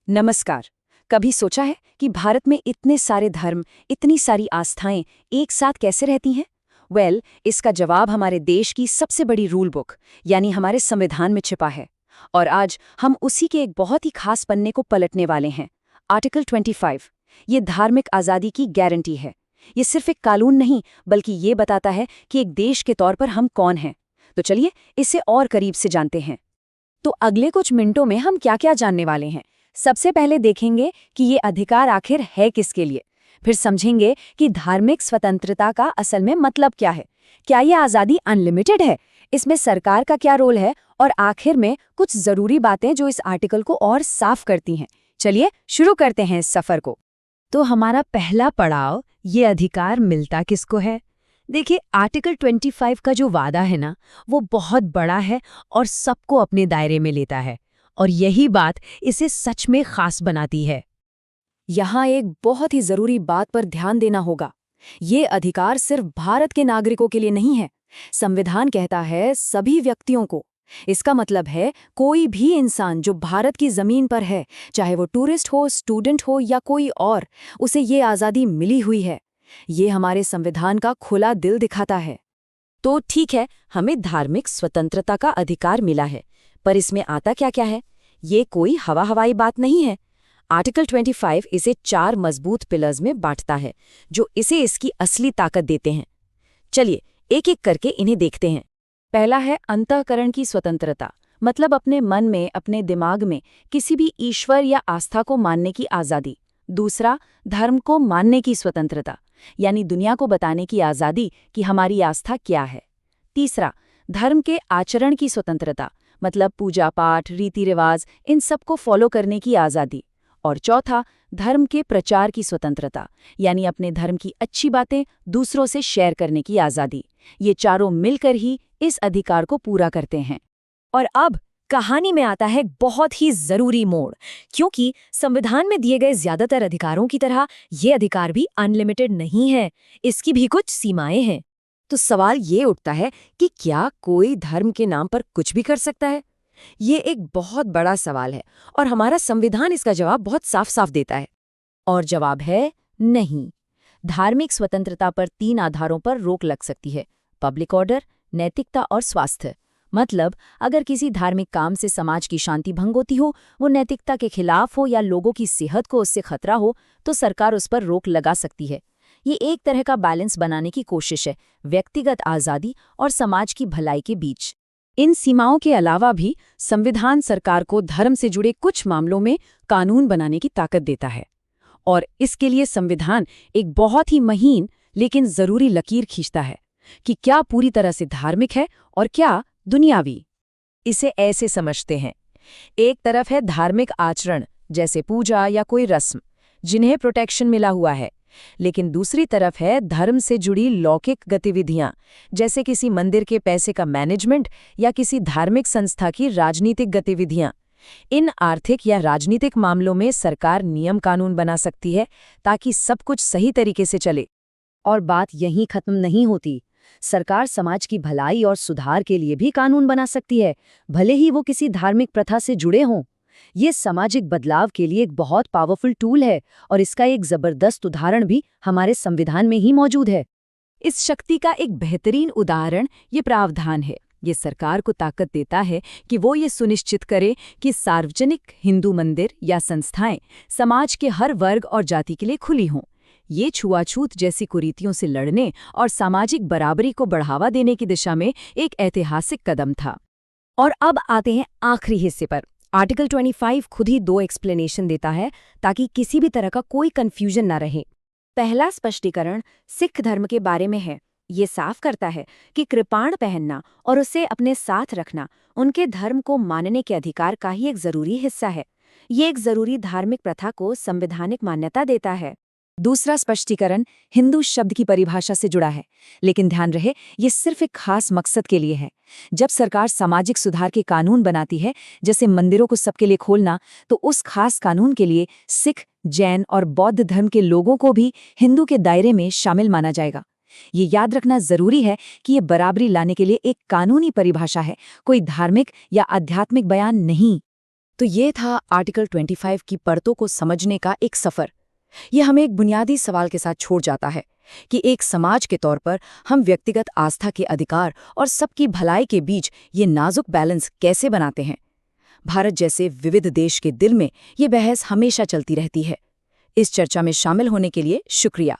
नमस्कार। कभी सोचा है कि भारत में इतने सारे धर्म, इतनी सारी आस्थाएं एक साथ कैसे रहती हैं? इसका जवाब हमारे देश की सबसे बड़ी रूल बुक यानी हमारे संविधान में छिपा है। और आज हम उसी के एक बहुत ही खास पन्ने को पलटने वाले हैं। आर्टिकल 25। ये धार्मिक आज़ादी की गारंटी है। ये सिर्फ एक कानून नहीं, बल्कि ये बताता है कि एक देश के तौर पर हम कौन हैं। तो चलिए इसे और करीब से जानते हैं। तो अगले कुछ मिनटों में हम क्या क्या जानने वाले हैं। सबसे पहले देखेंगे कि ये अधिकार आखिर है किसके लिए। फिर समझेंगे कि धार्मिक स्वतंत्रता का असल में मतलब क्या है। क्या ये आज़ादी अनलिमिटेड है? इसमें सरकार का क्या रोल है? और आखिर में कुछ ज़रूरी बातें जो इस आर्टिकल को और साफ करती हैं। चलिए शुरू करते हैं इस सफ़र को। तो हमारा पहला पड़ाव, ये अधिकार मिलता किसको है? देखिए, आर्टिकल 25 का जो वादा है ना, वो बहुत बड़ा है और सबको अपने दायरे में लेता है। और यही बात इसे सच में खास बनाती है। यहाँ एक बहुत ही जरूरी बात पर ध्यान देना होगा। ये अधिकार सिर्फ भारत के नागरिकों के लिए नहीं है। संविधान कहता है सभी व्यक्तियों को। इसका मतलब है कोई भी इंसान जो भारत की जमीन पर है, चाहे वो टूरिस्ट हो, स्टूडेंट हो या कोई और, उसे ये आज़ादी मिली हुई है। ये हमारे संविधान का खुला दिल दिखाता है। तो ठीक है, हमें धार्मिक स्वतंत्रता का अधिकार मिला है, पर इसमें आता क्या क्या है? ये कोई हवाई बात नहीं है। आर्टिकल 25 इसे 4 मजबूत पिलर्स में बांटता है, जो इसे इसकी असली ताकत देते हैं। चलिए एक एक करके इन्हें देखते हैं। पहला है अंतःकरण की स्वतंत्रता, मतलब अपने मन में, अपने दिमाग में किसी भी ईश्वर या आस्था को मानने की आज़ादी। दूसरा, धर्म को मानने की स्वतंत्रता, यानी दुनिया को बताने की आज़ादी कि हमारी आस्था क्या है। तीसरा, धर्म के आचरण की स्वतंत्रता, मतलब पूजा पाठ, रीति रिवाज, इन सब को फॉलो करने की आज़ादी। और चौथा, धर्म के प्रचार की स्वतंत्रता, यानी अपने धर्म की अच्छी बातें दूसरों से शेयर करने की आज़ादी। ये चारों मिलकर ही इस अधिकार को पूरा करते हैं। और अब कहानी में आता है बहुत ही जरूरी मोड़, क्योंकि संविधान में दिए गए ज्यादातर अधिकारों की तरह ये अधिकार भी अनलिमिटेड नहीं है। इसकी भी कुछ सीमाएं हैं। तो सवाल ये उठता है कि क्या कोई धर्म के नाम पर कुछ भी कर सकता है? ये एक बहुत बड़ा सवाल है और हमारा संविधान इसका जवाब बहुत साफ साफ देता है। और जवाब है नहीं। धार्मिक स्वतंत्रता पर 3 आधारों पर रोक लग सकती है: पब्लिक ऑर्डर, नैतिकता और स्वास्थ्य। मतलब अगर किसी धार्मिक काम से समाज की शांति भंग होती हो, वो नैतिकता के खिलाफ हो या लोगों की सेहत को उससे खतरा हो, तो सरकार उस पर रोक लगा सकती है। ये एक तरह का बैलेंस बनाने की कोशिश है, व्यक्तिगत आज़ादी और समाज की भलाई के बीच। इन सीमाओं के अलावा भी संविधान सरकार को धर्म से जुड़े कुछ मामलों में कानून बनाने की ताकत देता है। और इसके लिए संविधान एक बहुत ही महीन लेकिन जरूरी लकीर खींचता है कि क्या पूरी तरह से धार्मिक है और क्या दुनियावी। इसे ऐसे समझते हैं, एक तरफ है धार्मिक आचरण जैसे पूजा या कोई रस्म, जिन्हें प्रोटेक्शन मिला हुआ है, लेकिन दूसरी तरफ है धर्म से जुड़ी लौकिक गतिविधियां, जैसे किसी मंदिर के पैसे का मैनेजमेंट या किसी धार्मिक संस्था की राजनीतिक गतिविधियां। इन आर्थिक या राजनीतिक मामलों में सरकार नियम कानून बना सकती है ताकि सब कुछ सही तरीके से चले। और बात यहीं खत्म नहीं होती। सरकार समाज की भलाई और सुधार के लिए भी कानून बना सकती है, भले ही वो किसी धार्मिक प्रथा से जुड़े हों। ये सामाजिक बदलाव के लिए एक बहुत पावरफुल टूल है और इसका एक जबरदस्त उदाहरण भी हमारे संविधान में ही मौजूद है। इस शक्ति का एक बेहतरीन उदाहरण ये प्रावधान है। ये सरकार को ताकत देता है कि वो ये सुनिश्चित करे कि सार्वजनिक हिंदू मंदिर या संस्थाएं समाज के हर वर्ग और जाति के लिए खुली हों। ये छुआछूत जैसी कुरीतियों से लड़ने और सामाजिक बराबरी को बढ़ावा देने की दिशा में एक ऐतिहासिक कदम था। और अब आते हैं आखिरी हिस्से पर। आर्टिकल 25 खुद ही 2 एक्सप्लेनेशन देता है ताकि किसी भी तरह का कोई कंफ्यूजन ना रहे। पहला स्पष्टीकरण सिख धर्म के बारे में है। ये साफ करता है कि कृपाण पहनना और उसे अपने साथ रखना उनके धर्म को मानने के अधिकार का ही एक जरूरी हिस्सा है। ये एक जरूरी धार्मिक प्रथा को संवैधानिक मान्यता देता है। दूसरा स्पष्टीकरण हिंदू शब्द की परिभाषा से जुड़ा है, लेकिन ध्यान रहे ये सिर्फ एक खास मकसद के लिए है। जब सरकार सामाजिक सुधार के कानून बनाती है, जैसे मंदिरों को सबके लिए खोलना, तो उस खास कानून के लिए सिख, जैन और बौद्ध धर्म के लोगों को भी हिंदू के दायरे में शामिल माना जाएगा। ये याद रखना जरूरी है कि ये बराबरी लाने के लिए एक कानूनी परिभाषा है, कोई धार्मिक या आध्यात्मिक बयान नहीं। तो ये था आर्टिकल 25 की परतों को समझने का एक सफ़र। ये हमें एक बुनियादी सवाल के साथ छोड़ जाता है कि एक समाज के तौर पर हम व्यक्तिगत आस्था के अधिकार और सबकी भलाई के बीच ये नाजुक बैलेंस कैसे बनाते हैं। भारत जैसे विविध देश के दिल में ये बहस हमेशा चलती रहती है। इस चर्चा में शामिल होने के लिए शुक्रिया।